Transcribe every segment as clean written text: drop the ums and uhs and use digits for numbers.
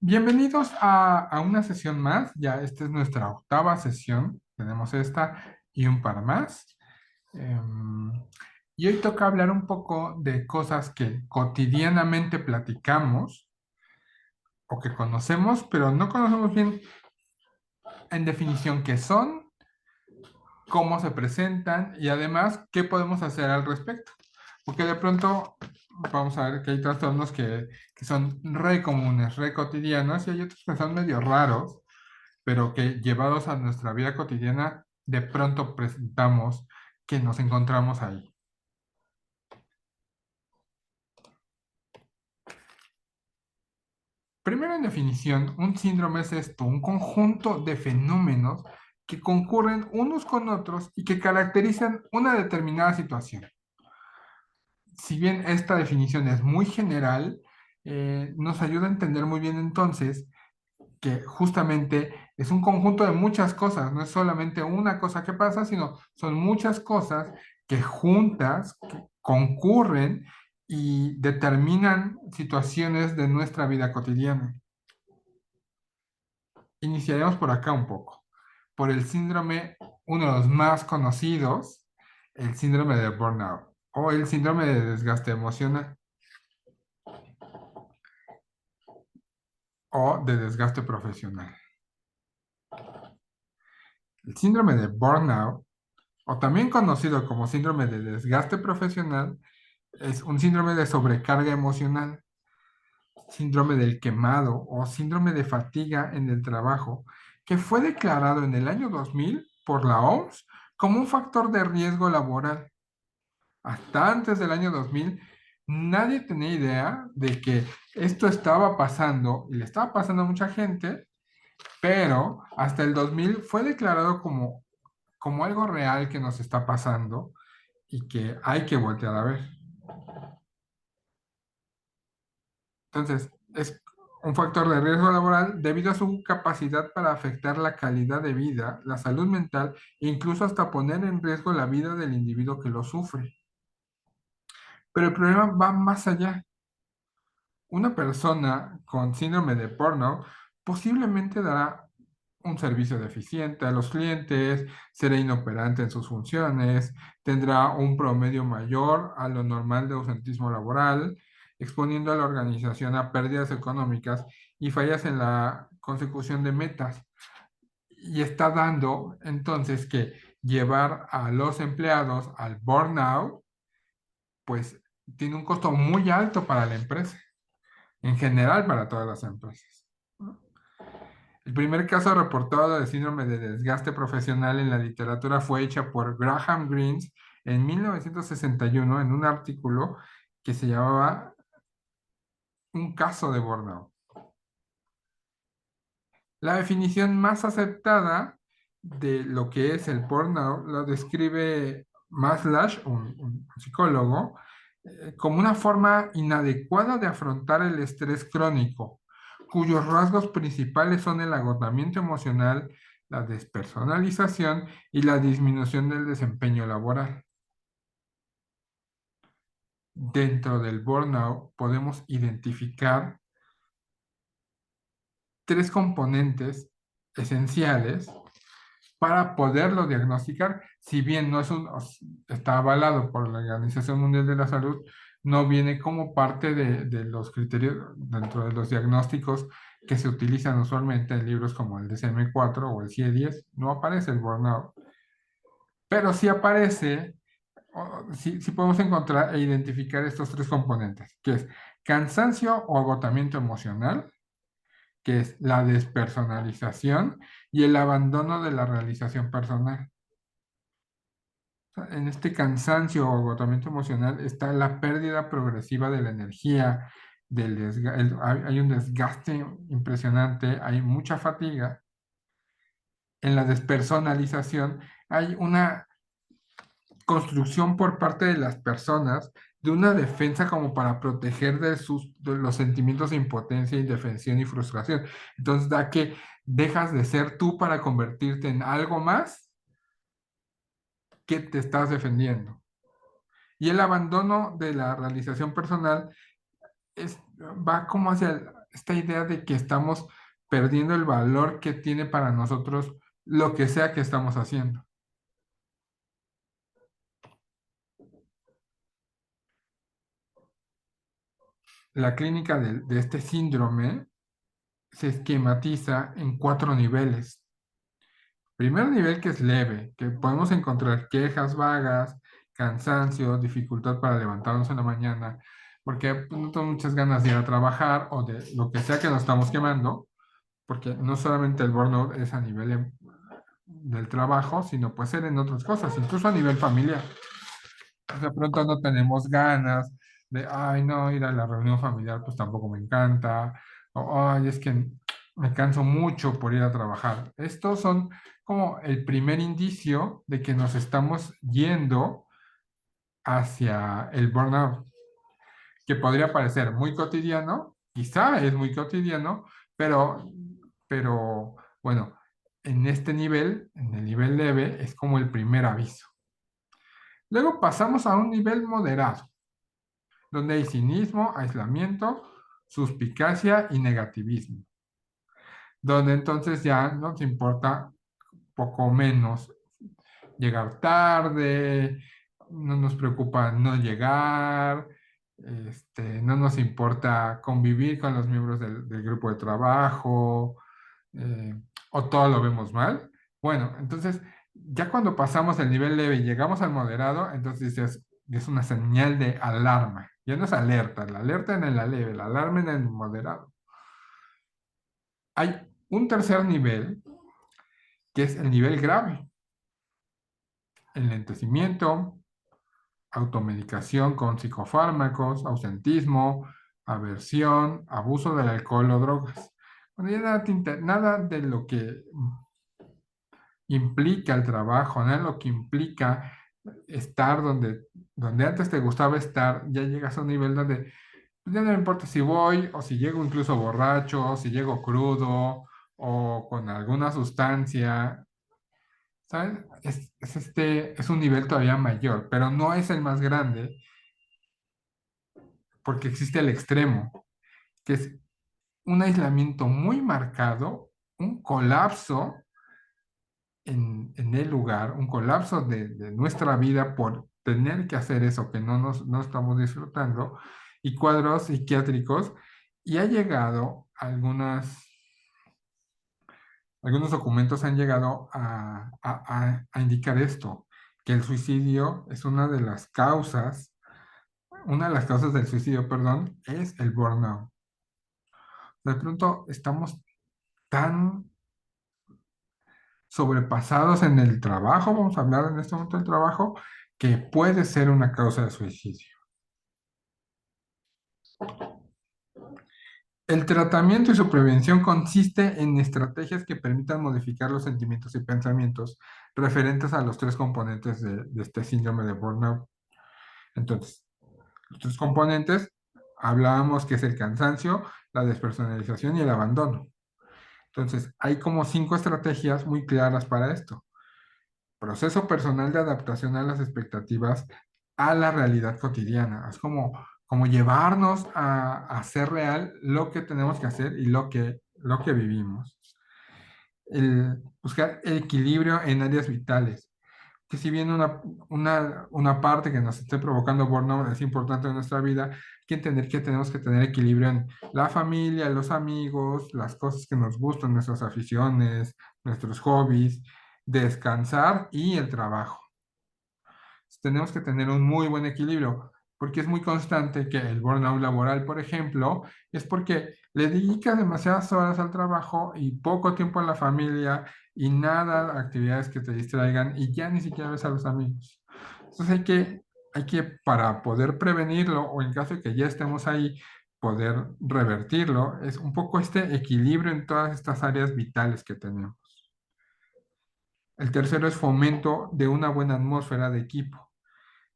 Bienvenidos a una sesión más. Ya esta es nuestra octava sesión. Tenemos esta y un par más. Em, y hoy toca hablar un poco de cosas que cotidianamente platicamos o que conocemos, pero no conocemos bien en definición qué son, cómo se presentan y además qué podemos hacer al respecto. Porque de pronto vamos a ver que hay trastornos que son re comunes, re cotidianos y hay otros que son medio raros pero que llevados a nuestra vida cotidiana, de pronto presentamos que nos encontramos ahí. Primero, en definición, un síndrome es esto, un conjunto de fenómenos que concurren unos con otros y que caracterizan una determinada situación. Si bien esta definición es muy general, nos ayuda a entender muy bien entonces que justamente es un conjunto de muchas cosas, no es solamente una cosa que pasa, sino son muchas cosas que juntas que concurren y determinan situaciones de nuestra vida cotidiana. Iniciaremos por acá un poco, por el síndrome, uno de los más conocidos, el síndrome de burnout o el síndrome de desgaste emocional o de desgaste profesional. El síndrome de burnout o también conocido como síndrome de desgaste profesional, es un síndrome de sobrecarga emocional, síndrome del quemado o síndrome de fatiga en el trabajo, que fue declarado en el año 2000 por la OMS como un factor de riesgo laboral. Hasta antes del año 2000, nadie tenía idea de que esto estaba pasando y le estaba pasando a mucha gente, pero hasta el 2000 fue declarado como algo real que nos está pasando y que hay que voltear a ver. Entonces, es un factor de riesgo laboral debido a su capacidad para afectar la calidad de vida, la salud mental e incluso hasta poner en riesgo la vida del individuo que lo sufre. Pero el problema va más allá. Una persona con síndrome de burnout posiblemente dará un servicio deficiente a los clientes, será inoperante en sus funciones, tendrá un promedio mayor a lo normal de ausentismo laboral, exponiendo a la organización a pérdidas económicas y fallas en la consecución de metas. Y está dando entonces que llevar a los empleados al burnout, pues tiene un costo muy alto para la empresa, en general para todas las empresas. El primer caso reportado de síndrome de desgaste profesional en la literatura fue hecha por Graham Greene en 1961 en un artículo que se llamaba Un caso de burnout. La definición más aceptada de lo que es el burnout lo describe Maslach, un psicólogo, como una forma inadecuada de afrontar el estrés crónico, cuyos rasgos principales son el agotamiento emocional, la despersonalización y la disminución del desempeño laboral. Dentro del burnout podemos identificar tres componentes esenciales para poderlo diagnosticar, si bien no es está avalado por la Organización Mundial de la Salud, no viene como parte de los criterios dentro de los diagnósticos que se utilizan usualmente en libros como el DSM-4 o el CIE-10, no aparece el burnout, pero sí aparece, sí podemos encontrar e identificar estos tres componentes, que es cansancio o agotamiento emocional, que es la despersonalización y el abandono de la realización personal. En este cansancio o agotamiento emocional está la pérdida progresiva de la energía, hay un desgaste impresionante, hay mucha fatiga. En la despersonalización hay una construcción por parte de las personas de una defensa como para proteger de los sentimientos de impotencia, indefensión y frustración. Entonces da que dejas de ser tú para convertirte en algo más que te estás defendiendo. Y el abandono de la realización personal va como hacia esta idea de que estamos perdiendo el valor que tiene para nosotros lo que sea que estamos haciendo. La clínica de este síndrome se esquematiza en cuatro niveles. Primer nivel que es leve, que podemos encontrar quejas vagas, cansancio, dificultad para levantarnos en la mañana, porque pues, no tengo muchas ganas de ir a trabajar o de lo que sea que nos estamos quemando, porque no solamente el burnout es a nivel del trabajo, sino puede ser en otras cosas, incluso a nivel familiar. De pronto no tenemos ganas de, ay, no, ir a la reunión familiar, pues tampoco me encanta, o ay, es que me canso mucho por ir a trabajar. Estos son como el primer indicio de que nos estamos yendo hacia el burnout, que podría parecer muy cotidiano, quizá es muy cotidiano, pero, pero bueno, en este nivel, en el nivel leve, es como el primer aviso. Luego pasamos a un nivel moderado donde hay cinismo, aislamiento, suspicacia y negativismo, donde entonces ya nos importa poco menos llegar tarde, no nos preocupa no llegar, no nos importa convivir con los miembros del grupo de trabajo, eh, o todo lo vemos mal. Bueno, entonces, ya cuando pasamos el nivel leve y llegamos al moderado, entonces es una señal de alarma. Ya no es alerta, la alerta en la leve, la alarma en el moderado. Hay un tercer nivel, que es el nivel grave. Enlentecimiento, automedicación con psicofármacos, ausentismo, aversión, abuso del alcohol o drogas. Bueno, ya nada de lo que implica el trabajo, ¿no? Lo que implica estar donde antes te gustaba estar, ya llegas a un nivel donde pues, ya no me importa si voy o si llego incluso borracho, si llego crudo o con alguna sustancia, ¿sabes? Es un nivel todavía mayor, pero no es el más grande porque existe el extremo, que es un aislamiento muy marcado, un colapso en el lugar, un colapso de nuestra vida por tener que hacer eso que no estamos disfrutando, y cuadros psiquiátricos, y ha llegado algunos documentos han llegado a indicar esto, que el suicidio es una de las causas del suicidio, perdón, es el burnout. De pronto estamos tan sobrepasados en el trabajo, vamos a hablar en este momento del trabajo, que puede ser una causa de suicidio. El tratamiento y su prevención consiste en estrategias que permitan modificar los sentimientos y pensamientos referentes a los tres componentes de este síndrome de burnout. Entonces, los tres componentes, hablábamos que es el cansancio, la despersonalización y el abandono. Entonces, hay como 5 estrategias muy claras para esto. Proceso personal de adaptación a las expectativas a la realidad cotidiana. Es como llevarnos a hacer real lo que tenemos que hacer y lo que vivimos. Buscar el equilibrio en áreas vitales. Que si bien una parte que nos esté provocando burnout es importante en nuestra vida, hay que entender que tenemos que tener equilibrio en la familia, los amigos, las cosas que nos gustan, nuestras aficiones, nuestros hobbies, descansar y el trabajo. Tenemos que tener un muy buen equilibrio, porque es muy constante que el burnout laboral, por ejemplo, es porque le dedicas demasiadas horas al trabajo y poco tiempo a la familia y nada a actividades que te distraigan y ya ni siquiera ves a los amigos. Entonces hay que, para poder prevenirlo o en caso de que ya estemos ahí, poder revertirlo, es un poco este equilibrio en todas estas áreas vitales que tenemos. El tercero es fomento de una buena atmósfera de equipo,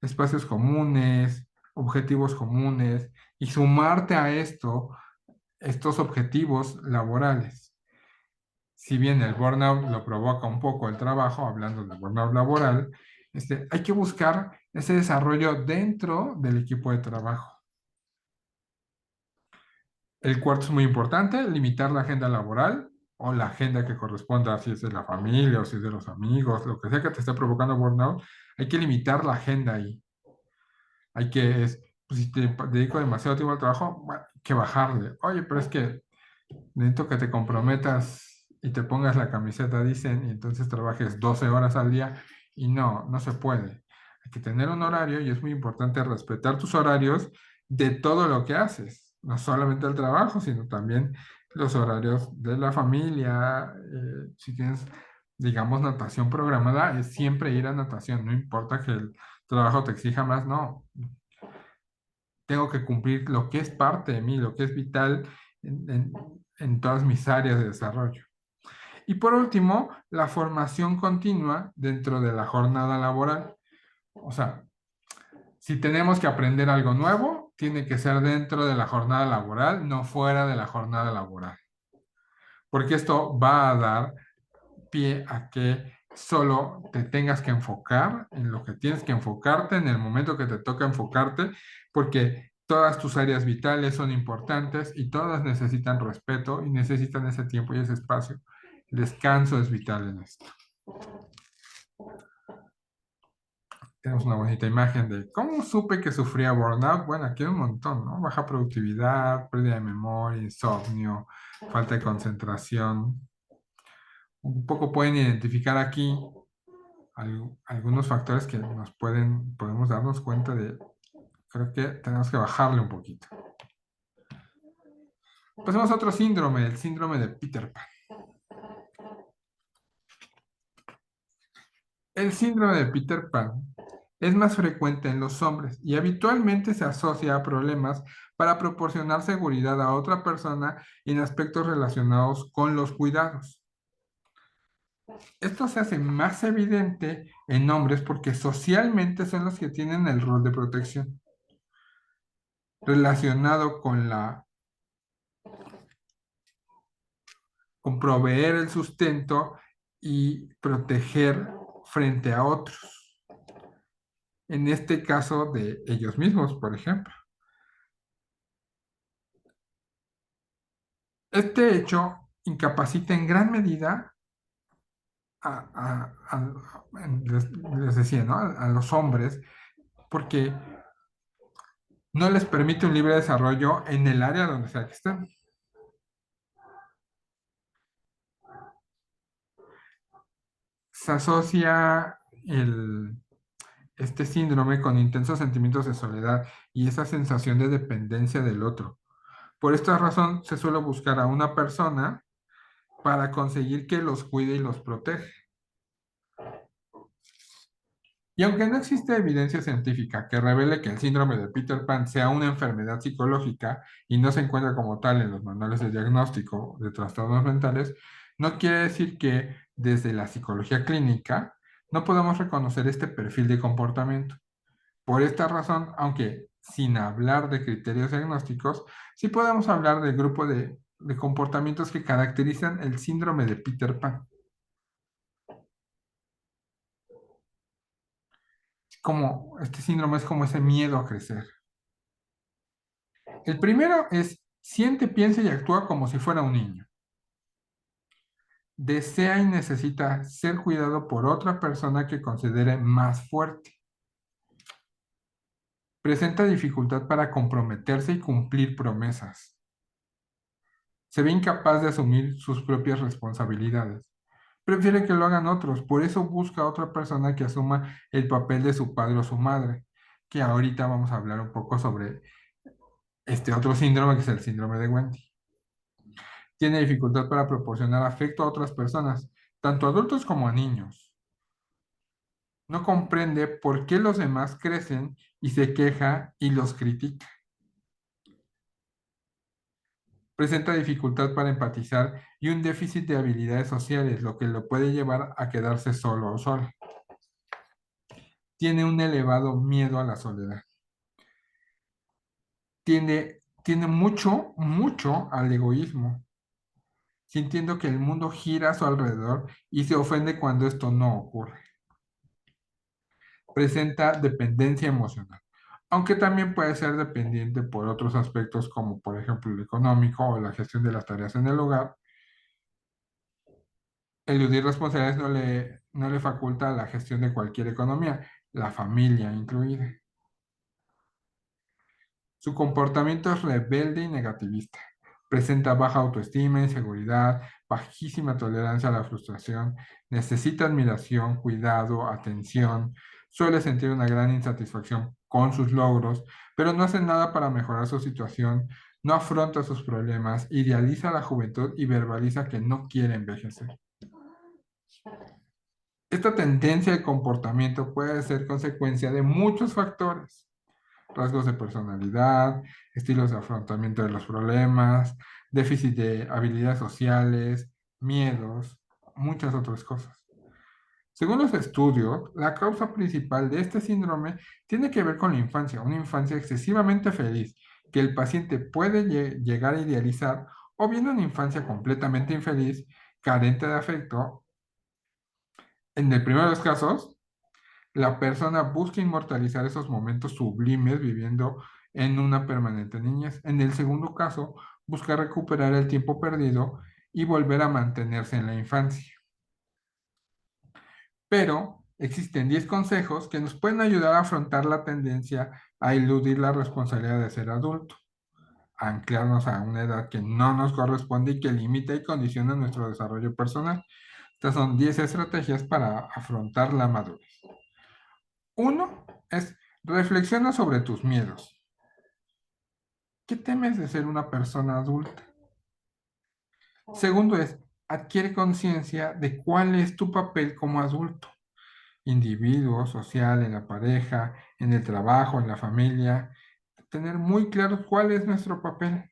espacios comunes, objetivos comunes y sumarte a estos objetivos laborales. Si bien el burnout lo provoca un poco el trabajo, hablando del burnout laboral, hay que buscar ese desarrollo dentro del equipo de trabajo. El cuarto es muy importante, limitar la agenda laboral o la agenda que corresponda, si es de la familia o si es de los amigos, lo que sea que te esté provocando burnout, hay que limitar la agenda ahí. Hay que, pues, si te dedico demasiado tiempo al trabajo, bueno, hay que bajarle. Oye, pero es que necesito que te comprometas y te pongas la camiseta, dicen, y entonces trabajes 12 horas al día y no, no se puede. Hay que tener un horario y es muy importante respetar tus horarios de todo lo que haces, no solamente el trabajo, sino también los horarios de la familia. Si tienes, digamos, natación programada, es siempre ir a natación, no importa que el trabajo te exija más, no. Tengo que cumplir lo que es parte de mí, lo que es vital en, en- en todas mis áreas de desarrollo. Y por último, la formación continua dentro de la jornada laboral. O sea, si tenemos que aprender algo nuevo, tiene que ser dentro de la jornada laboral, no fuera de la jornada laboral. Porque esto va a dar pie a que solo te tengas que enfocar en lo que tienes que enfocarte en el momento que te toca enfocarte, porque todas tus áreas vitales son importantes y todas necesitan respeto y necesitan ese tiempo y ese espacio. El descanso es vital en esto. Tenemos una bonita imagen de cómo supe que sufría burnout. Bueno, aquí hay un montón, ¿no? Baja productividad, pérdida de memoria, insomnio, falta de concentración. Un poco pueden identificar aquí algunos factores que podemos darnos cuenta de, creo que tenemos que bajarle un poquito. Pasemos a otro síndrome, el síndrome de Peter Pan. El síndrome de Peter Pan es más frecuente en los hombres y habitualmente se asocia a problemas para proporcionar seguridad a otra persona en aspectos relacionados con los cuidados. Esto se hace más evidente en hombres porque socialmente son los que tienen el rol de protección relacionado con proveer el sustento y proteger frente a otros. En este caso de ellos mismos, por ejemplo. Este hecho incapacita en gran medida les decía, ¿no? A los hombres, porque no les permite un libre desarrollo en el área donde sea que estén. Se asocia este síndrome con intensos sentimientos de soledad y esa sensación de dependencia del otro. Por esta razón, se suele buscar a una persona para conseguir que los cuide y los protege. Y aunque no existe evidencia científica que revele que el síndrome de Peter Pan sea una enfermedad psicológica y no se encuentra como tal en los manuales de diagnóstico de trastornos mentales, no quiere decir que desde la psicología clínica no podemos reconocer este perfil de comportamiento. Por esta razón, aunque sin hablar de criterios diagnósticos, sí podemos hablar del grupo de comportamientos que caracterizan el síndrome de Peter Pan. Como este síndrome es como ese miedo a crecer. El primero es siente, piensa y actúa como si fuera un niño. Desea y necesita ser cuidado por otra persona que considere más fuerte. Presenta dificultad para comprometerse y cumplir promesas. Se ve incapaz de asumir sus propias responsabilidades. Prefiere que lo hagan otros, por eso busca a otra persona que asuma el papel de su padre o su madre, que ahorita vamos a hablar un poco sobre este otro síndrome que es el síndrome de Wendy. Tiene dificultad para proporcionar afecto a otras personas, tanto adultos como a niños. No comprende por qué los demás crecen y se queja y los critica. Presenta dificultad para empatizar y un déficit de habilidades sociales, lo que lo puede llevar a quedarse solo o sola. Tiene un elevado miedo a la soledad. Tiene mucho, mucho al egoísmo, sintiendo que el mundo gira a su alrededor y se ofende cuando esto no ocurre. Presenta dependencia emocional. aunque también puede ser dependiente por otros aspectos como por ejemplo el económico o la gestión de las tareas en el hogar. Eludir responsabilidades no le faculta la gestión de cualquier economía, la familia incluida. Su comportamiento es rebelde y negativista. Presenta baja autoestima, inseguridad, bajísima tolerancia a la frustración, necesita admiración, cuidado, atención, suele sentir una gran insatisfacción con sus logros, pero no hace nada para mejorar su situación, no afronta sus problemas, idealiza la juventud y verbaliza que no quiere envejecer. Esta tendencia de comportamiento puede ser consecuencia de muchos factores: rasgos de personalidad, estilos de afrontamiento de los problemas, déficit de habilidades sociales, miedos, muchas otras cosas. Según los estudios, la causa principal de este síndrome tiene que ver con la infancia, una infancia excesivamente feliz que el paciente puede llegar a idealizar, o bien una infancia completamente infeliz, carente de afecto. En el primero de los casos, la persona busca inmortalizar esos momentos sublimes viviendo en una permanente niñez. En el segundo caso, busca recuperar el tiempo perdido y volver a mantenerse en la infancia. Pero existen 10 consejos que nos pueden ayudar a afrontar la tendencia a eludir la responsabilidad de ser adulto, a anclarnos a una edad que no nos corresponde y que limita y condiciona nuestro desarrollo personal. Estas son 10 estrategias para afrontar la madurez. Uno es: reflexiona sobre tus miedos. ¿Qué temes de ser una persona adulta? Segundo es: adquiere conciencia de cuál es tu papel como adulto, individuo, social, en la pareja, en el trabajo, en la familia. Tener muy claro cuál es nuestro papel.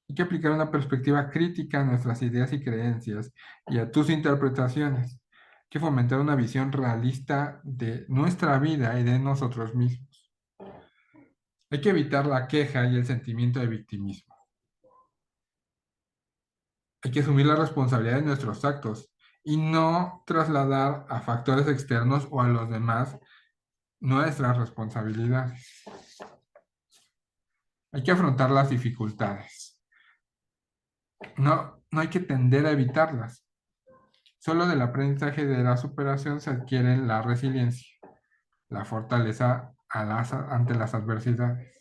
Hay que aplicar una perspectiva crítica a nuestras ideas y creencias y a tus interpretaciones. Hay que fomentar una visión realista de nuestra vida y de nosotros mismos. Hay que evitar la queja y el sentimiento de victimismo. Hay que asumir la responsabilidad de nuestros actos y no trasladar a factores externos o a los demás nuestras responsabilidades. Hay que afrontar las dificultades. No hay que tender a evitarlas. Solo del aprendizaje de la superación se adquiere la resiliencia, la fortaleza ante las adversidades.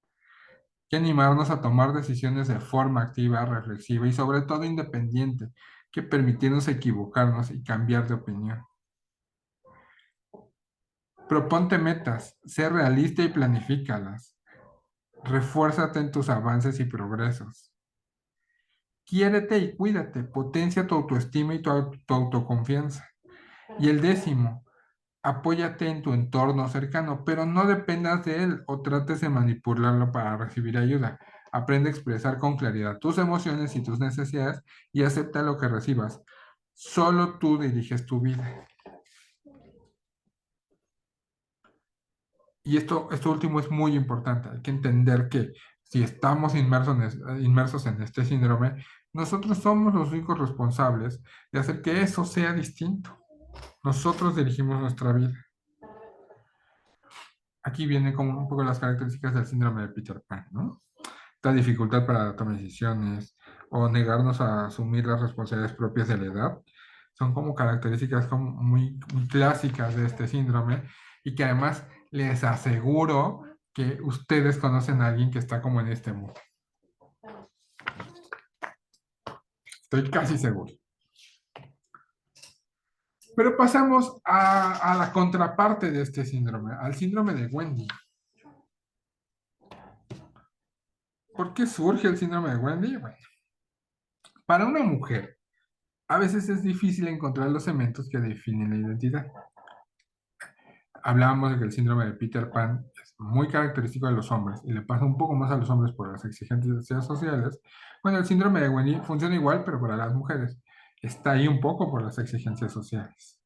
Hay que animarnos a tomar decisiones de forma activa, reflexiva y sobre todo independiente, que permitirnos equivocarnos y cambiar de opinión. Proponte metas, sé realista y planifícalas. Refuérzate en tus avances y progresos. Quiérete y cuídate, potencia tu autoestima y tu autoconfianza. Y el décimo: apóyate en tu entorno cercano, pero no dependas de él o trates de manipularlo para recibir ayuda. Aprende a expresar con claridad tus emociones y tus necesidades y acepta lo que recibas. Solo tú diriges tu vida. Y esto último es muy importante. Hay que entender que si estamos inmersos en este síndrome, nosotros somos los únicos responsables de hacer que eso sea distinto. Nosotros dirigimos nuestra vida. Aquí vienen como un poco las características del síndrome de Peter Pan, ¿no? La dificultad para tomar decisiones o negarnos a asumir las responsabilidades propias de la edad son como características como muy clásicas de este síndrome, y que además les aseguro que ustedes conocen a alguien que está como en este mundo. Estoy casi seguro. Pero pasamos a la contraparte de este síndrome, al síndrome de Wendy. ¿Por qué surge el síndrome de Wendy? Bueno, para una mujer, a veces es difícil encontrar los elementos que definen la identidad. Hablábamos de que el síndrome de Peter Pan es muy característico de los hombres y le pasa un poco más a los hombres por las exigencias sociales. Bueno, el síndrome de Wendy funciona igual, pero para las mujeres. Está ahí un poco por las exigencias sociales.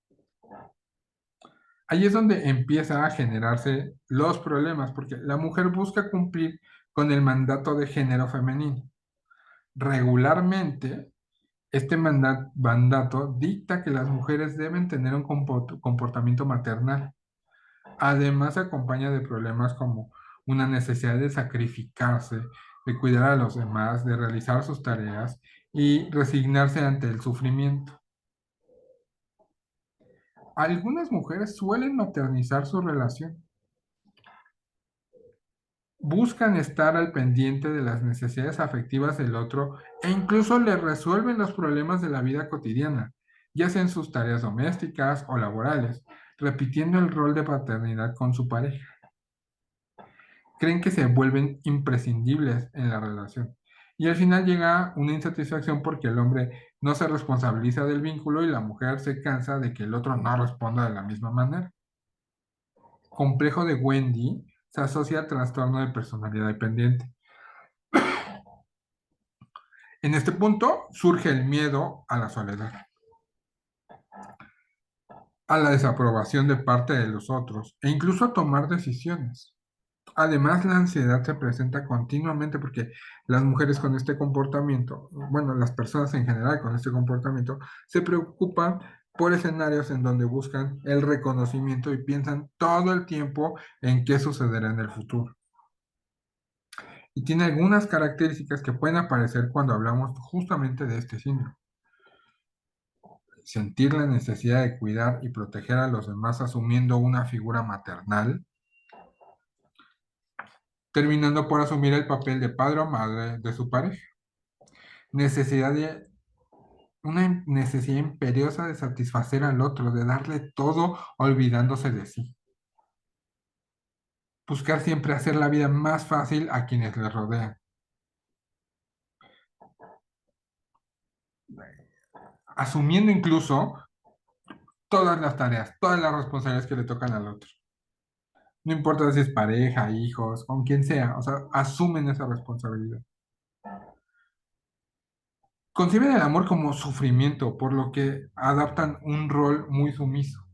Ahí es donde empieza a generarse los problemas, porque la mujer busca cumplir con el mandato de género femenino. Regularmente, este mandato dicta que las mujeres deben tener un comportamiento maternal, Además, se acompaña de problemas como una necesidad de sacrificarse, de cuidar a los demás, de realizar sus tareas y resignarse ante el sufrimiento. Algunas mujeres suelen maternizar su relación, buscan estar al pendiente de las necesidades afectivas del otro e incluso le resuelven los problemas de la vida cotidiana, ya sea en sus tareas domésticas o laborales, repitiendo el rol de paternidad con su pareja. Creen que se vuelven imprescindibles en la relación. Y al final llega una insatisfacción porque el hombre no se responsabiliza del vínculo y la mujer se cansa de que el otro no responda de la misma manera. Complejo de Wendy se asocia a trastorno de personalidad dependiente. En este punto surge el miedo a la soledad, a la desaprobación de parte de los otros e incluso a tomar decisiones. Además, la ansiedad se presenta continuamente porque las mujeres con este comportamiento, bueno, las personas en general con este comportamiento, se preocupan por escenarios en donde buscan el reconocimiento y piensan todo el tiempo en qué sucederá en el futuro. Y tiene algunas características que pueden aparecer cuando hablamos justamente de este síndrome. Sentir la necesidad de cuidar y proteger a los demás asumiendo una figura maternal, terminando por asumir el papel de padre o madre de su pareja. Necesidad de una necesidad imperiosa de satisfacer al otro, de darle todo olvidándose de sí. Buscar siempre hacer la vida más fácil a quienes le rodean. Asumiendo incluso todas las tareas, todas las responsabilidades que le tocan al otro. No importa si es pareja, hijos, con quien sea, o sea, asumen esa responsabilidad. Conciben el amor como sufrimiento, por lo que adaptan un rol muy sumiso.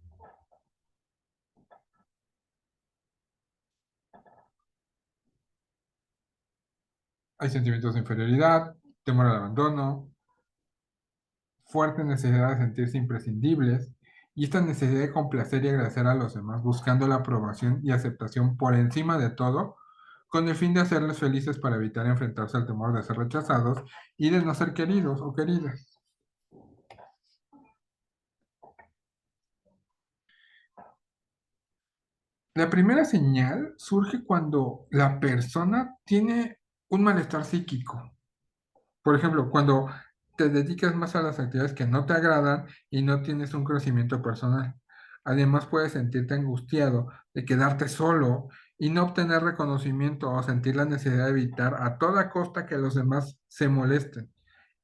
Hay sentimientos de inferioridad, temor al abandono, fuerte necesidad de sentirse imprescindibles y esta necesidad de complacer y agradecer a los demás, buscando la aprobación y aceptación por encima de todo, con el fin de hacerles felices para evitar enfrentarse al temor de ser rechazados y de no ser queridos o queridas. La primera señal surge cuando la persona tiene un malestar psíquico. Por ejemplo, cuando te dedicas más a las actividades que no te agradan y no tienes un crecimiento personal. Además, puedes sentirte angustiado de quedarte solo y no obtener reconocimiento o sentir la necesidad de evitar a toda costa que los demás se molesten.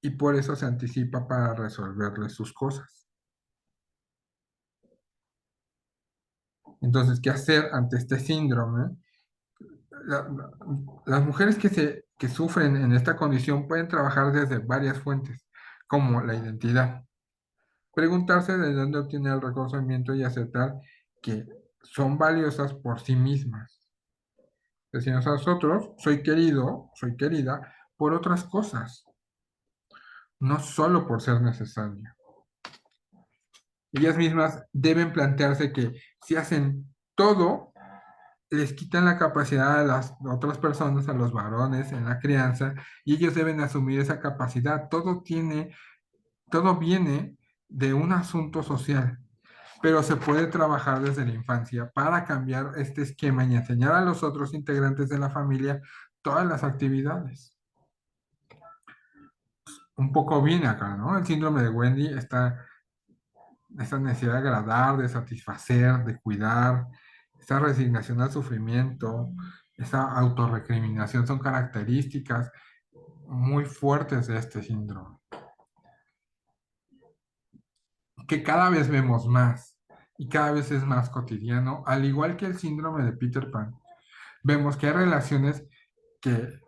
Y por eso se anticipa para resolverles sus cosas. Entonces, ¿qué hacer ante este síndrome? La- la- las mujeres que sufren en esta condición pueden trabajar desde varias fuentes, como la identidad. Preguntarse de dónde obtiene el reconocimiento y aceptar que son valiosas por sí mismas. Decimos a nosotros, soy querido, soy querida por otras cosas, no solo por ser necesario. Ellas mismas deben plantearse que si hacen todo, les quitan la capacidad a las otras personas, a los varones en la crianza, y ellos deben asumir esa capacidad. Todo viene de un asunto social, pero se puede trabajar desde la infancia para cambiar este esquema y enseñar a los otros integrantes de la familia todas las actividades. Un poco viene acá, ¿no? El síndrome de Wendy está esta necesidad de agradar, de satisfacer, de cuidar, esta resignación al sufrimiento, esa autorrecriminación son características muy fuertes de este síndrome, que cada vez vemos más y cada vez es más cotidiano, al igual que el síndrome de Peter Pan. Vemos que hay relaciones que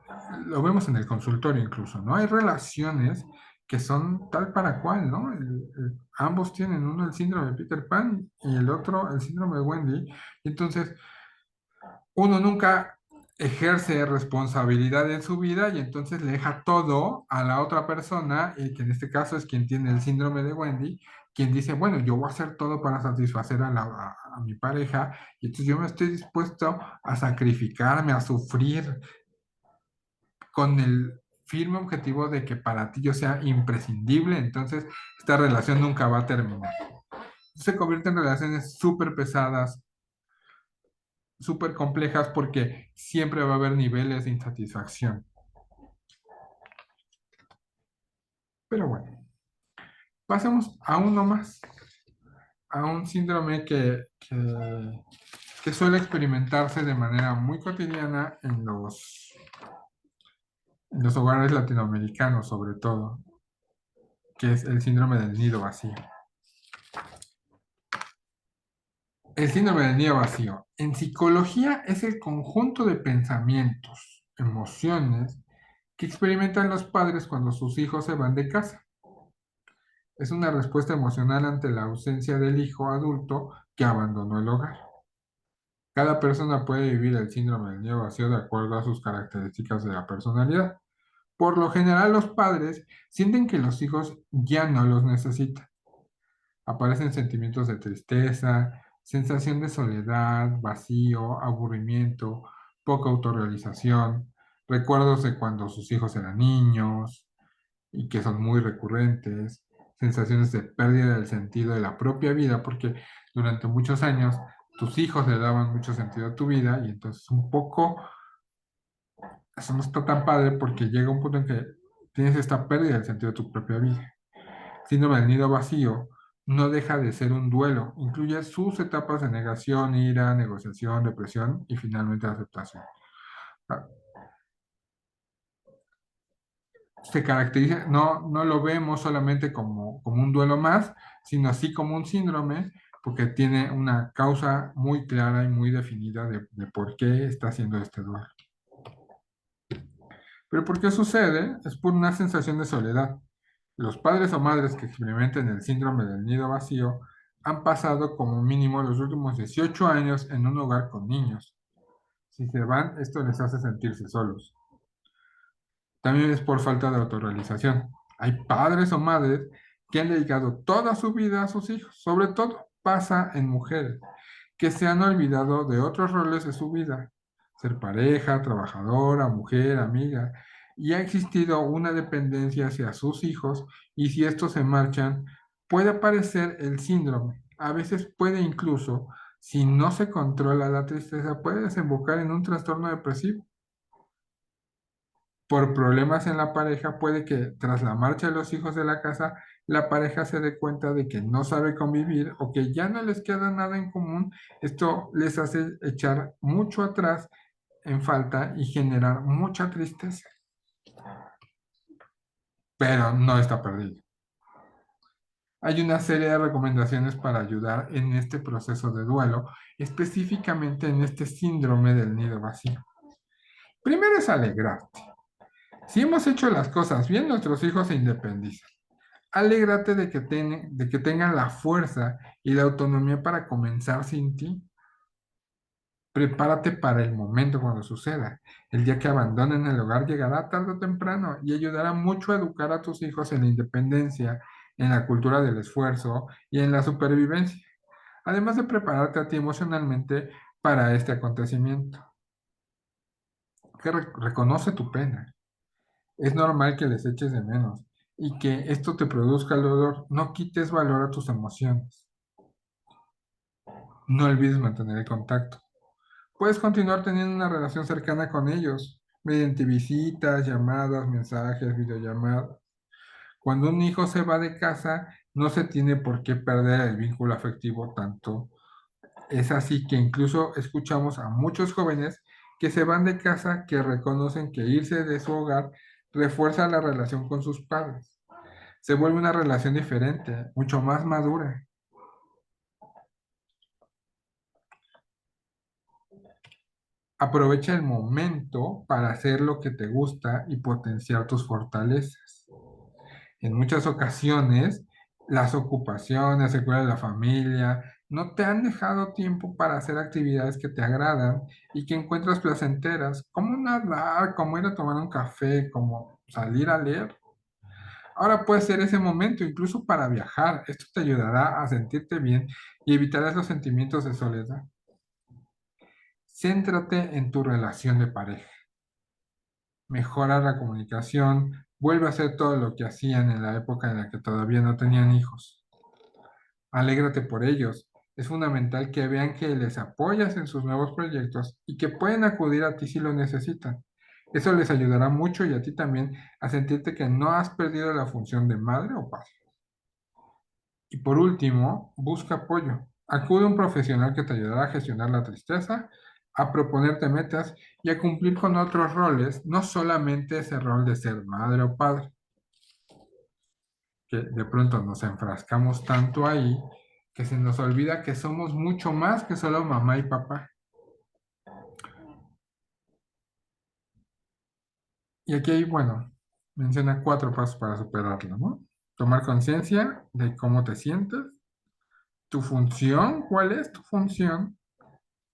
lo vemos en el consultorio incluso, ¿no? Hay relaciones que son tal para cual, ¿no? Ambos tienen uno el síndrome de Peter Pan y el otro el síndrome de Wendy. Entonces, uno nunca ejerce responsabilidad en su vida y entonces le deja todo a la otra persona, y que en este caso es quien tiene el síndrome de Wendy, quien dice, bueno, yo voy a hacer todo para satisfacer a mi pareja, y entonces yo me estoy dispuesto a sacrificarme, a sufrir con el firme objetivo de que para ti yo sea imprescindible, entonces esta relación nunca va a terminar. Se convierte en relaciones súper pesadas, súper complejas, porque siempre va a haber niveles de insatisfacción. Pero bueno, pasemos a uno más, a un síndrome que suele experimentarse de manera muy cotidiana en los hogares latinoamericanos, sobre todo, que es el síndrome del nido vacío. El síndrome del nido vacío. En psicología es el conjunto de pensamientos, emociones que experimentan los padres cuando sus hijos se van de casa. Es una respuesta emocional ante la ausencia del hijo adulto que abandonó el hogar. Cada persona puede vivir el síndrome del nido vacío de acuerdo a sus características de la personalidad. Por lo general, los padres sienten que los hijos ya no los necesitan. Aparecen sentimientos de tristeza, sensación de soledad, vacío, aburrimiento, poca autorrealización, recuerdos de cuando sus hijos eran niños y que son muy recurrentes, sensaciones de pérdida del sentido de la propia vida, porque durante muchos años tus hijos le daban mucho sentido a tu vida y entonces un poco eso no está tan padre porque llega un punto en que tienes esta pérdida del sentido de tu propia vida. Síndrome del nido vacío no deja de ser un duelo, incluye sus etapas de negación, ira, negociación, depresión y finalmente aceptación. Ah, se caracteriza, no lo vemos solamente como un duelo más, sino así como un síndrome, porque tiene una causa muy clara y muy definida de por qué está haciendo este duelo. Pero ¿por qué sucede? Es por una sensación de soledad. Los padres o madres que experimenten el síndrome del nido vacío han pasado como mínimo los últimos 18 años en un hogar con niños. Si se van, esto les hace sentirse solos. También es por falta de autorrealización. Hay padres o madres que han dedicado toda su vida a sus hijos. Sobre todo pasa en mujeres que se han olvidado de otros roles de su vida, ser pareja, trabajadora, mujer, amiga, y ha existido una dependencia hacia sus hijos y si estos se marchan, puede aparecer el síndrome. A veces puede incluso, si no se controla la tristeza, puede desembocar en un trastorno depresivo. Por problemas en la pareja, puede que tras la marcha de los hijos de la casa, la pareja se dé cuenta de que no sabe convivir o que ya no les queda nada en común. Esto les hace echar mucho atrás en falta y generar mucha tristeza, pero no está perdido. Hay una serie de recomendaciones para ayudar en este proceso de duelo, específicamente en este síndrome del nido vacío. Primero es alegrarte. Si hemos hecho las cosas bien, nuestros hijos se independizan. Alégrate de que tengan la fuerza y la autonomía para comenzar sin ti. Prepárate para el momento cuando suceda. El día que abandonen el hogar llegará tarde o temprano y ayudará mucho a educar a tus hijos en la independencia, en la cultura del esfuerzo y en la supervivencia, además de prepararte a ti emocionalmente para este acontecimiento. Reconoce tu pena. Es normal que les eches de menos y que esto te produzca el dolor. No quites valor a tus emociones. No olvides mantener el contacto. Puedes continuar teniendo una relación cercana con ellos mediante visitas, llamadas, mensajes, videollamadas. Cuando un hijo se va de casa, no se tiene por qué perder el vínculo afectivo tanto. Es así que incluso escuchamos a muchos jóvenes que se van de casa que reconocen que irse de su hogar refuerza la relación con sus padres. Se vuelve una relación diferente, mucho más madura. Aprovecha el momento para hacer lo que te gusta y potenciar tus fortalezas. En muchas ocasiones, las ocupaciones, se cuida de la familia, no te han dejado tiempo para hacer actividades que te agradan y que encuentras placenteras, como nadar, como ir a tomar un café, como salir a leer. Ahora puede ser ese momento incluso para viajar. Esto te ayudará a sentirte bien y evitarás los sentimientos de soledad. Céntrate en tu relación de pareja. Mejora la comunicación. Vuelve a hacer todo lo que hacían en la época en la que todavía no tenían hijos. Alégrate por ellos. Es fundamental que vean que les apoyas en sus nuevos proyectos y que pueden acudir a ti si lo necesitan. Eso les ayudará mucho y a ti también a sentirte que no has perdido la función de madre o padre. Y por último, busca apoyo. Acude a un profesional que te ayudará a gestionar la tristeza, a proponerte metas y a cumplir con otros roles, no solamente ese rol de ser madre o padre, que de pronto nos enfrascamos tanto ahí que se nos olvida que somos mucho más que solo mamá y papá. Y aquí hay, bueno, menciona 4 pasos para superarlo, ¿no? Tomar conciencia de cómo te sientes, tu función, cuál es tu función,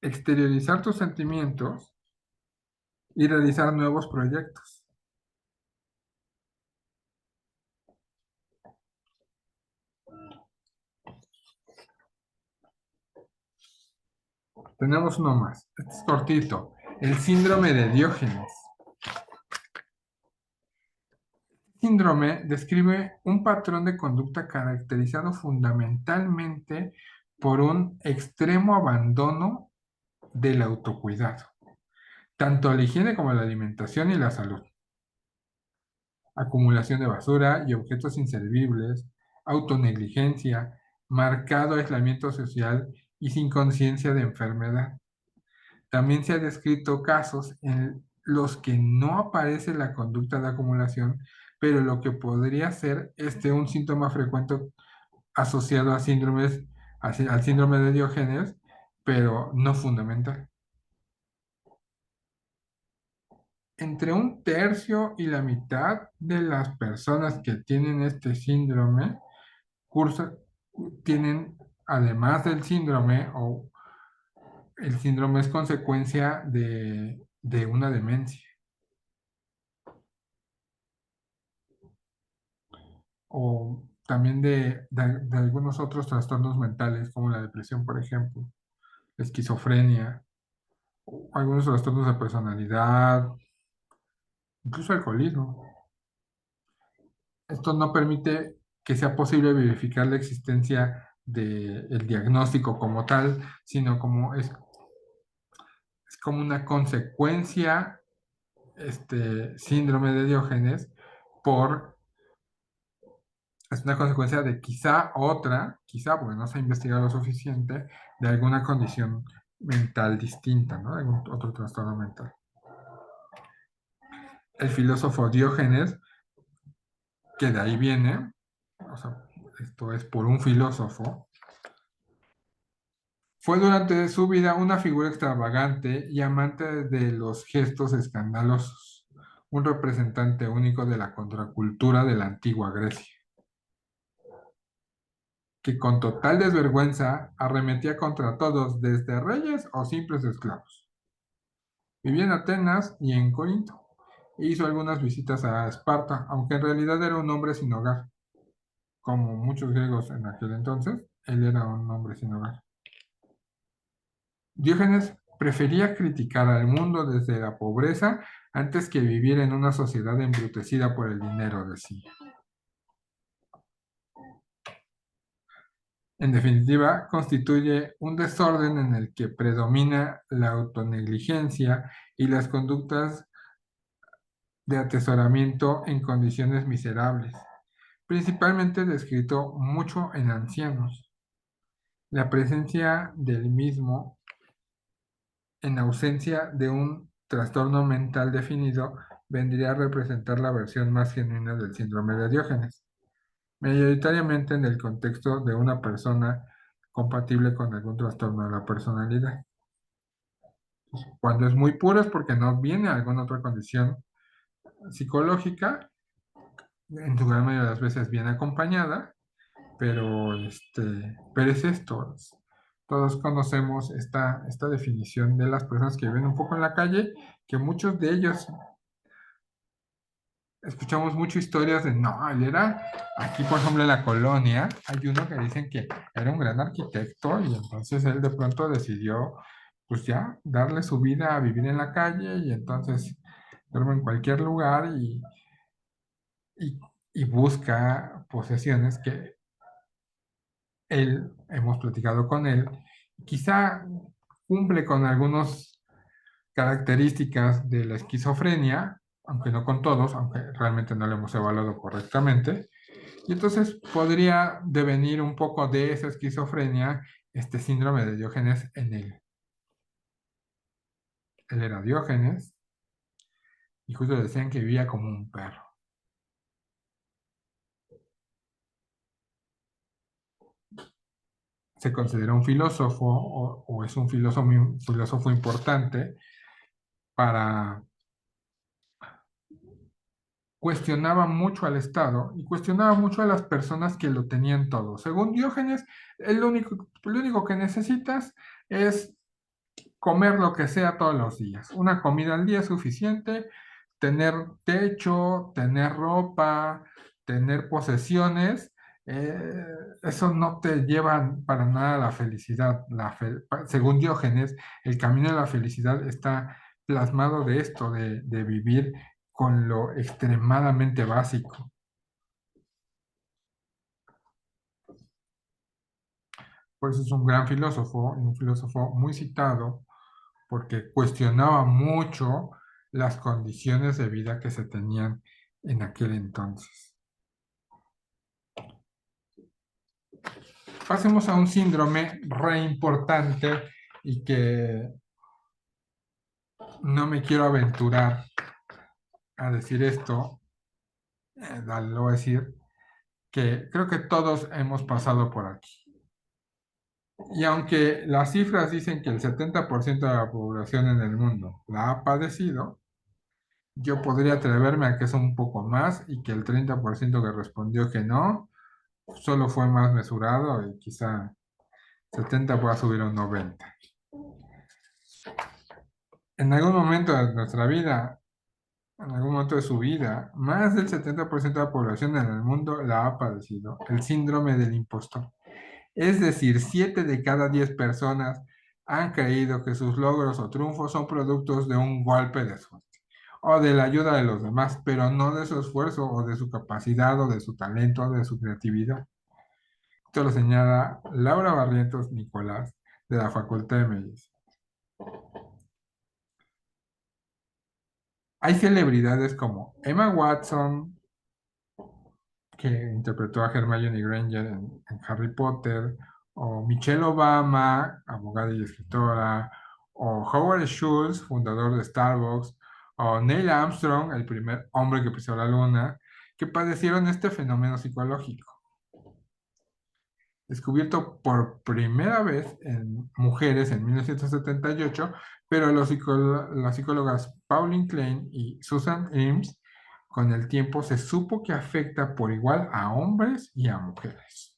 exteriorizar tus sentimientos y realizar nuevos proyectos. Tenemos uno más, este es cortito, el síndrome de Diógenes. Síndrome describe un patrón de conducta caracterizado fundamentalmente por un extremo abandono del autocuidado, tanto la higiene como la alimentación y la salud, acumulación de basura y objetos inservibles, autonegligencia, marcado aislamiento social y sin conciencia de enfermedad. También se han descrito casos en los que no aparece la conducta de acumulación, pero lo que podría ser un síntoma frecuente asociado a al síndrome de Diógenes, pero no fundamental. Entre un tercio y la mitad de las personas que tienen este síndrome cursa, tienen, además del síndrome, o el síndrome es consecuencia de una demencia o también de algunos otros trastornos mentales, como la depresión, por ejemplo, esquizofrenia, o algunos trastornos de personalidad, incluso alcoholismo. Esto no permite que sea posible verificar la existencia del diagnóstico como tal, sino como es como una consecuencia, síndrome de Diógenes, por es una consecuencia de quizá, porque no se ha investigado lo suficiente, de alguna condición mental distinta, ¿no? De algún otro trastorno mental. El filósofo Diógenes, que de ahí viene, o sea, esto es por un filósofo, fue durante su vida una figura extravagante y amante de los gestos escandalosos, un representante único de la contracultura de la antigua Grecia, que con total desvergüenza arremetía contra todos, desde reyes o simples esclavos. Vivía en Atenas y en Corinto, e hizo algunas visitas a Esparta, aunque en realidad era un hombre sin hogar. Como muchos griegos en aquel entonces, él era un hombre sin hogar. Diógenes prefería criticar al mundo desde la pobreza antes que vivir en una sociedad embrutecida por el dinero, decía. En definitiva, constituye un desorden en el que predomina la autonegligencia y las conductas de atesoramiento en condiciones miserables, principalmente descrito mucho en ancianos. La presencia del mismo en ausencia de un trastorno mental definido vendría a representar la versión más genuina del síndrome de Diógenes, mayoritariamente en el contexto de una persona compatible con algún trastorno de la personalidad. Cuando es muy puro es porque no viene alguna otra condición psicológica, en su gran mayoría de las veces viene acompañada, pero es esto. Todos conocemos esta definición de las personas que viven un poco en la calle, que muchos de ellos escuchamos mucho historias de, no, él era, aquí por ejemplo en la colonia, hay uno que dicen que era un gran arquitecto y entonces él de pronto decidió, pues ya, darle su vida a vivir en la calle y entonces duerme en cualquier lugar y, y busca posesiones que él, hemos platicado con él, quizá cumple con algunas características de la esquizofrenia, aunque no con todos, aunque realmente no lo hemos evaluado correctamente. Y entonces podría devenir un poco de esa esquizofrenia este síndrome de Diógenes en él. Él era Diógenes y justo decían que vivía como un perro. Se considera un filósofo o es un filósofo importante para cuestionaba mucho al Estado y cuestionaba mucho a las personas que lo tenían todo. Según Diógenes, lo único que necesitas es comer lo que sea todos los días. Una comida al día es suficiente, tener techo, tener ropa, tener posesiones, eh, eso no te lleva para nada a la felicidad. Según Diógenes, el camino de la felicidad está plasmado de esto, de vivir con lo extremadamente básico. Por eso es un gran filósofo, un filósofo muy citado, porque cuestionaba mucho las condiciones de vida que se tenían en aquel entonces. Pasemos a un síndrome re importante y que no me quiero aventurar a decir esto, lo voy a decir, que creo que todos hemos pasado por aquí. Y aunque las cifras dicen que el 70% de la población en el mundo la ha padecido, yo podría atreverme a que es un poco más y que el 30% que respondió que no, solo fue más mesurado y quizá 70 pueda subir a un 90. En algún momento de nuestra vida, en algún momento de su vida, más del 70% de la población en el mundo la ha padecido, el síndrome del impostor. Es decir, 7 de cada 10 personas han creído que sus logros o triunfos son productos de un golpe de suerte o de la ayuda de los demás, pero no de su esfuerzo o de su capacidad o de su talento o de su creatividad. Esto lo señala Laura Barrientos Nicolás de la Facultad de Medicina. Hay celebridades como Emma Watson, que interpretó a Hermione Granger en Harry Potter, o Michelle Obama, abogada y escritora, o Howard Schultz, fundador de Starbucks, o Neil Armstrong, el primer hombre que pisó la luna, que padecieron este fenómeno psicológico, descubierto por primera vez en mujeres en 1978, pero las psicólogas Pauline Klein y Susan Ames, con el tiempo se supo que afecta por igual a hombres y a mujeres.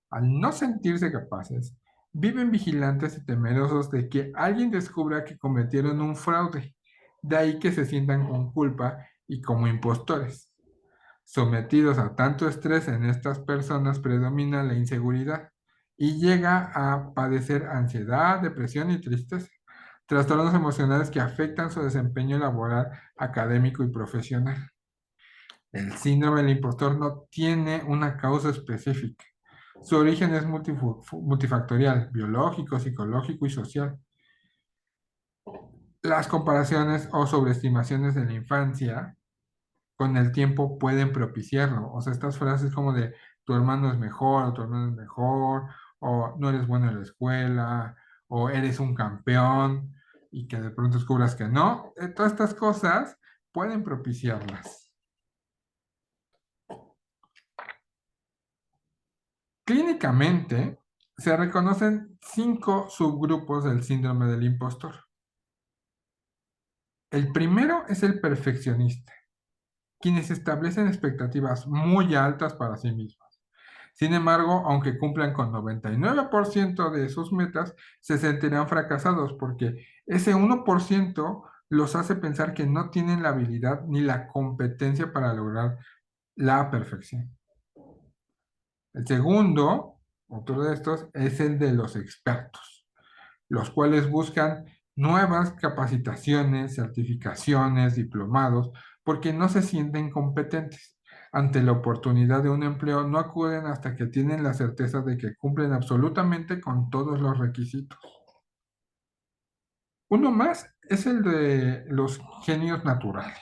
Al no sentirse capaces, viven vigilantes y temerosos de que alguien descubra que cometieron un fraude, de ahí que se sientan con culpa y como impostores. Sometidos a tanto estrés en estas personas predomina la inseguridad y llega a padecer ansiedad, depresión y tristeza, trastornos emocionales que afectan su desempeño laboral, académico y profesional. El síndrome del impostor no tiene una causa específica. Su origen es multifactorial, biológico, psicológico y social. Las comparaciones o sobreestimaciones de la infancia con el tiempo pueden propiciarlo. O sea, estas frases como de tu hermano es mejor, o tu hermano es mejor, o no eres bueno en la escuela, o eres un campeón, y que de pronto descubras que no, todas estas cosas pueden propiciarlas. Clínicamente, se reconocen 5 subgrupos del síndrome del impostor. El primero es el perfeccionista, quienes establecen expectativas muy altas para sí mismos. Sin embargo, aunque cumplan con 99% de sus metas, se sentirán fracasados porque ese 1% los hace pensar que no tienen la habilidad ni la competencia para lograr la perfección. El segundo, otro de estos, es el de los expertos, los cuales buscan nuevas capacitaciones, certificaciones, diplomados, porque no se sienten competentes. Ante la oportunidad de un empleo, no acuden hasta que tienen la certeza de que cumplen absolutamente con todos los requisitos. Uno más es el de los genios naturales,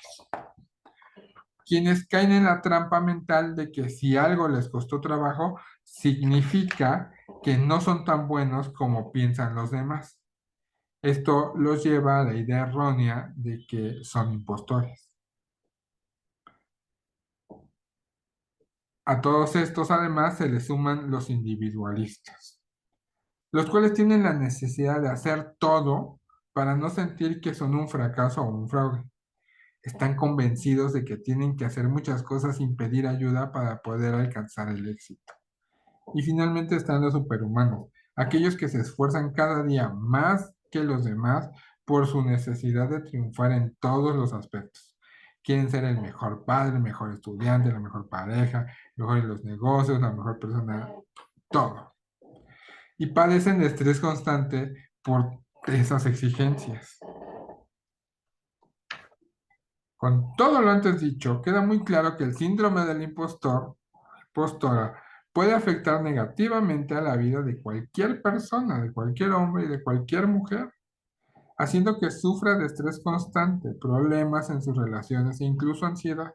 quienes caen en la trampa mental de que si algo les costó trabajo, significa que no son tan buenos como piensan los demás. Esto los lleva a la idea errónea de que son impostores. A todos estos, además, se les suman los individualistas, los cuales tienen la necesidad de hacer todo para no sentir que son un fracaso o un fraude. Están convencidos de que tienen que hacer muchas cosas sin pedir ayuda para poder alcanzar el éxito. Y finalmente están los superhumanos, aquellos que se esfuerzan cada día más que los demás por su necesidad de triunfar en todos los aspectos. Quieren ser el mejor padre, el mejor estudiante, la mejor pareja, el mejor en los negocios, la mejor persona, todo. Y padecen de estrés constante por esas exigencias. Con todo lo antes dicho, queda muy claro que el síndrome del impostor, impostora, puede afectar negativamente a la vida de cualquier persona, de cualquier hombre y de cualquier mujer, haciendo que sufra de estrés constante, problemas en sus relaciones e incluso ansiedad.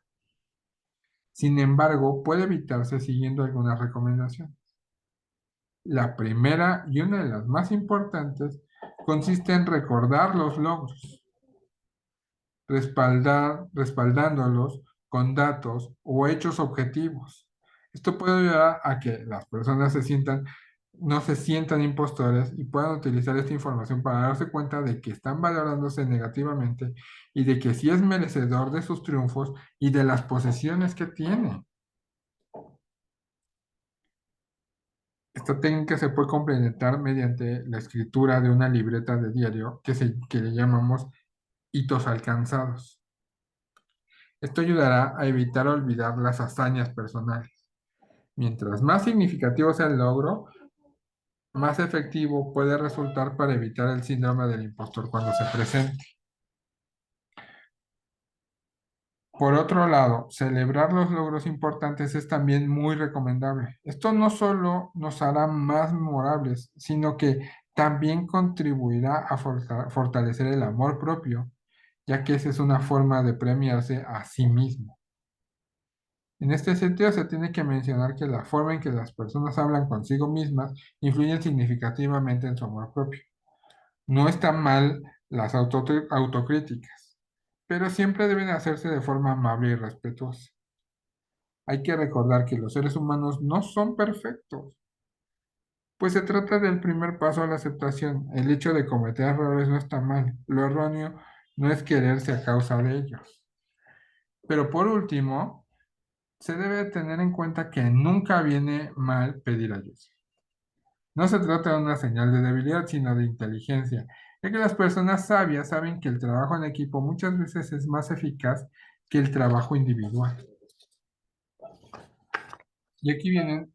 Sin embargo, puede evitarse siguiendo algunas recomendaciones. La primera y una de las más importantes consiste en recordar los logros, respaldándolos con datos o hechos objetivos. Esto puede ayudar a que las personas no se sientan impostores y puedan utilizar esta información para darse cuenta de que están valorándose negativamente y de que sí es merecedor de sus triunfos y de las posesiones que tiene. Esta técnica se puede complementar mediante la escritura de una libreta de diario que le llamamos hitos alcanzados. Esto ayudará a evitar olvidar las hazañas personales. Mientras más significativo sea el logro, más efectivo puede resultar para evitar el síndrome del impostor cuando se presente. Por otro lado, celebrar los logros importantes es también muy recomendable. Esto no solo nos hará más memorables, sino que también contribuirá a fortalecer el amor propio, ya que esa es una forma de premiarse a sí mismo. En este sentido, se tiene que mencionar que la forma en que las personas hablan consigo mismas influye significativamente en su amor propio. No están mal las autocríticas, pero siempre deben hacerse de forma amable y respetuosa. Hay que recordar que los seres humanos no son perfectos, pues se trata del primer paso a la aceptación. El hecho de cometer errores no está mal. Lo erróneo no es quererse a causa de ellos. Pero por último, se debe tener en cuenta que nunca viene mal pedir ayuda. No se trata de una señal de debilidad, sino de inteligencia, ya que las personas sabias saben que el trabajo en equipo muchas veces es más eficaz que el trabajo individual. Y aquí vienen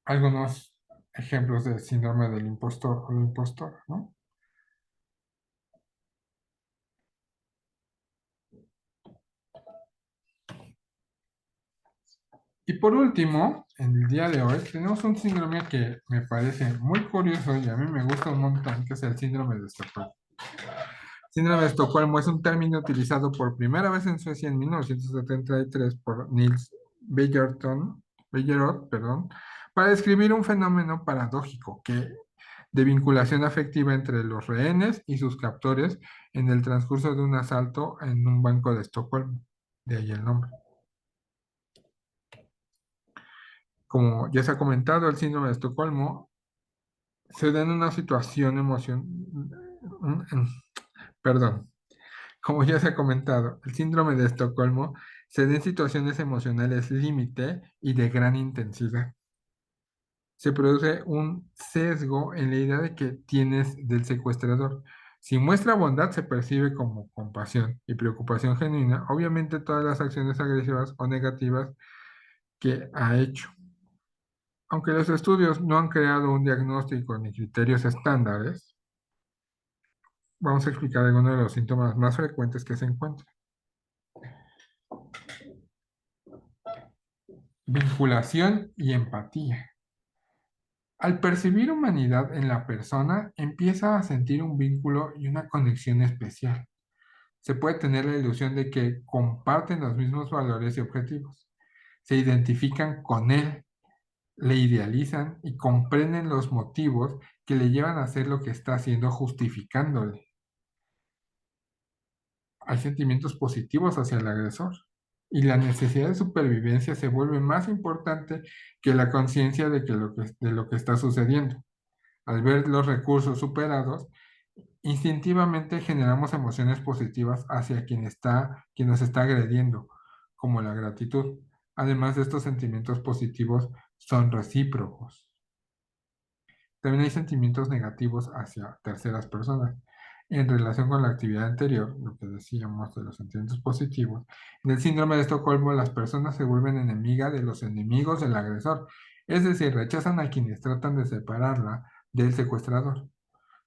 algunos ejemplos del síndrome del impostor o la impostora, ¿no? Y por último, en el día de hoy tenemos un síndrome que me parece muy curioso y a mí me gusta un montón, que es el síndrome de Estocolmo. Síndrome de Estocolmo es un término utilizado por primera vez en Suecia en 1973 por Nils Bejerot, perdón, para describir un fenómeno paradójico de vinculación afectiva entre los rehenes y sus captores en el transcurso de un asalto en un banco de Estocolmo. De ahí el nombre. Como ya se ha comentado, el síndrome de Estocolmo se da en una situación perdón, como ya se ha comentado, el síndrome de Estocolmo se da en situaciones emocionales límite y de gran intensidad. Se produce un sesgo en la idea de que tienes del secuestrador. Si muestra bondad, se percibe como compasión y preocupación genuina. Obviamente, todas las acciones agresivas o negativas que ha hecho. Aunque los estudios no han creado un diagnóstico ni criterios estándares, vamos a explicar algunos de los síntomas más frecuentes que se encuentran. Vinculación y empatía. Al percibir humanidad en la persona, empieza a sentir un vínculo y una conexión especial. Se puede tener la ilusión de que comparten los mismos valores y objetivos. Se identifican con él, le idealizan y comprenden los motivos que le llevan a hacer lo que está haciendo, justificándole. Hay sentimientos positivos hacia el agresor y la necesidad de supervivencia se vuelve más importante que la conciencia de lo que está sucediendo. Al ver los recursos superados, instintivamente generamos emociones positivas hacia quien nos está agrediendo, como la gratitud. Además de estos sentimientos positivos, son recíprocos. También hay sentimientos negativos hacia terceras personas. En relación con la actividad anterior, lo que decíamos de los sentimientos positivos, en el síndrome de Estocolmo las personas se vuelven enemigas de los enemigos del agresor, es decir, rechazan a quienes tratan de separarla del secuestrador,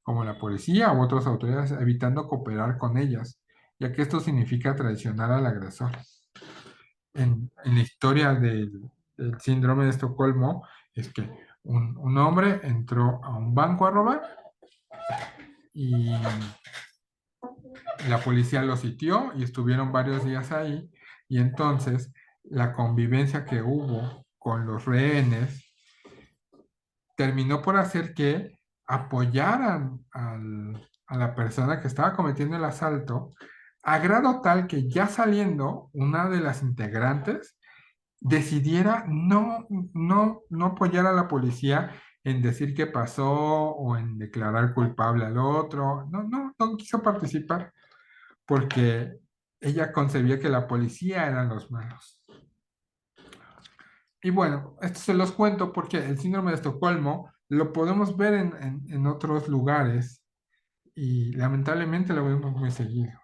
como la policía u otras autoridades, evitando cooperar con ellas, ya que esto significa traicionar al agresor. En la historia del síndrome de Estocolmo, es que un hombre entró a un banco a robar y la policía lo sitió y estuvieron varios días ahí, y entonces la convivencia que hubo con los rehenes terminó por hacer que apoyaran a la persona que estaba cometiendo el asalto, a grado tal que ya saliendo, una de las integrantes decidiera no apoyar a la policía en decir qué pasó o en declarar culpable al otro. No quiso participar porque ella concebía que la policía eran los malos. Y bueno, esto se los cuento porque el síndrome de Estocolmo lo podemos ver en otros lugares y lamentablemente lo vemos muy seguido.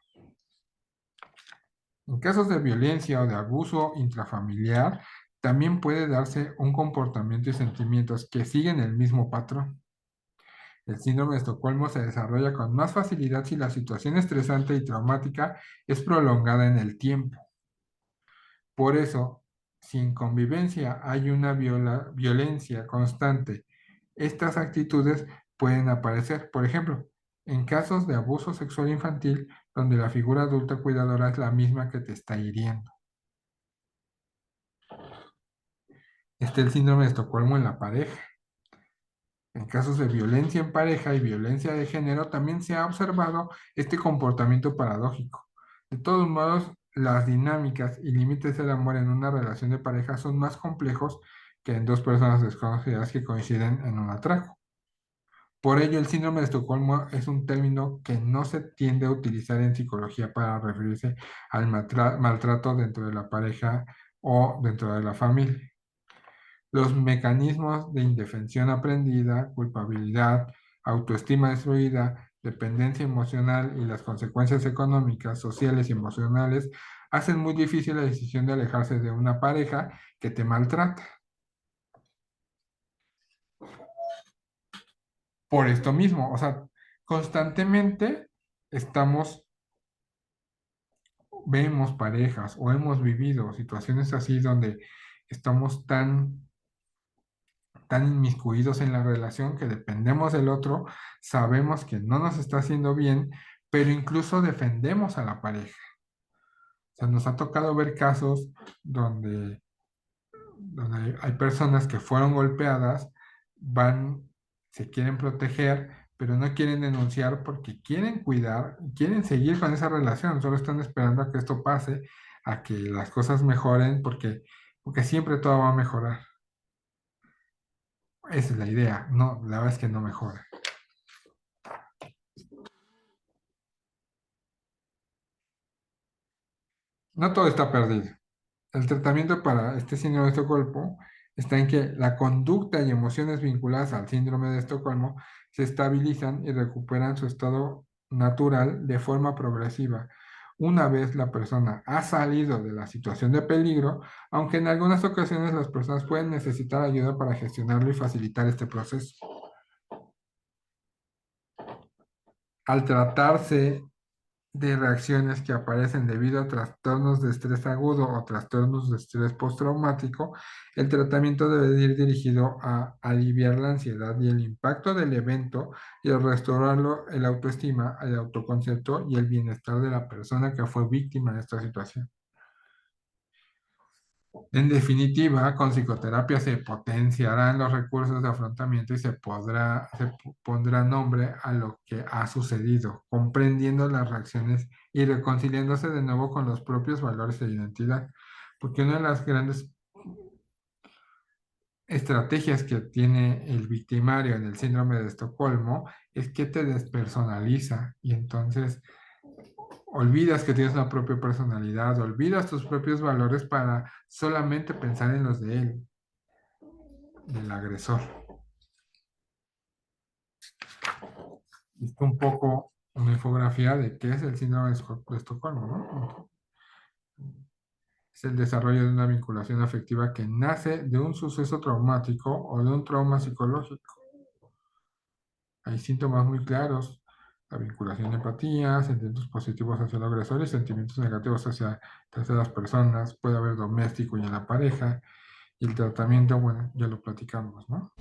En casos de violencia o de abuso intrafamiliar, también puede darse un comportamiento y sentimientos que siguen el mismo patrón. El síndrome de Estocolmo se desarrolla con más facilidad si la situación estresante y traumática es prolongada en el tiempo. Por eso, si en convivencia hay una violencia constante, estas actitudes pueden aparecer. Por ejemplo, en casos de abuso sexual infantil, donde la figura adulta cuidadora es la misma que te está hiriendo. Está el síndrome de Estocolmo en la pareja. En casos de violencia en pareja y violencia de género, también se ha observado este comportamiento paradójico. De todos modos, las dinámicas y límites del amor en una relación de pareja son más complejos que en dos personas desconocidas que coinciden en un atraco. Por ello, el síndrome de Estocolmo es un término que no se tiende a utilizar en psicología para referirse al maltrato dentro de la pareja o dentro de la familia. Los mecanismos de indefensión aprendida, culpabilidad, autoestima destruida, dependencia emocional y las consecuencias económicas, sociales y emocionales hacen muy difícil la decisión de alejarse de una pareja que te maltrata. Por esto mismo, o sea, constantemente estamos, vemos parejas o hemos vivido situaciones así donde estamos tan inmiscuidos en la relación que dependemos del otro, sabemos que no nos está haciendo bien, pero incluso defendemos a la pareja. O sea, nos ha tocado ver casos donde hay personas que fueron golpeadas, se quieren proteger, pero no quieren denunciar porque quieren cuidar, quieren seguir con esa relación, solo están esperando a que esto pase, a que las cosas mejoren, porque siempre todo va a mejorar. Esa es la idea, no, la verdad es que no mejora. No todo está perdido. El tratamiento para este síndrome de Estocolmo está en que la conducta y emociones vinculadas al síndrome de Estocolmo se estabilizan y recuperan su estado natural de forma progresiva. Una vez la persona ha salido de la situación de peligro, aunque en algunas ocasiones las personas pueden necesitar ayuda para gestionarlo y facilitar este proceso. Al tratarse de reacciones que aparecen debido a trastornos de estrés agudo o trastornos de estrés postraumático, el tratamiento debe ir dirigido a aliviar la ansiedad y el impacto del evento y a restaurarlo el autoestima, el autoconcepto y el bienestar de la persona que fue víctima de esta situación. En definitiva, con psicoterapia se potenciarán los recursos de afrontamiento y pondrá nombre a lo que ha sucedido, comprendiendo las reacciones y reconciliándose de nuevo con los propios valores e identidad. Porque una de las grandes estrategias que tiene el victimario en el síndrome de Estocolmo es que te despersonaliza y entonces olvidas que tienes una propia personalidad, olvidas tus propios valores para solamente pensar en los de él, del agresor. Esto un poco una infografía de qué es el síndrome de Estocolmo, ¿no? Es el desarrollo de una vinculación afectiva que nace de un suceso traumático o de un trauma psicológico. Hay síntomas muy claros: la vinculación de empatía, sentimientos positivos hacia el agresor y sentimientos negativos hacia terceras personas. Puede haber doméstico y en la pareja. Y el tratamiento, bueno, ya lo platicamos, ¿no?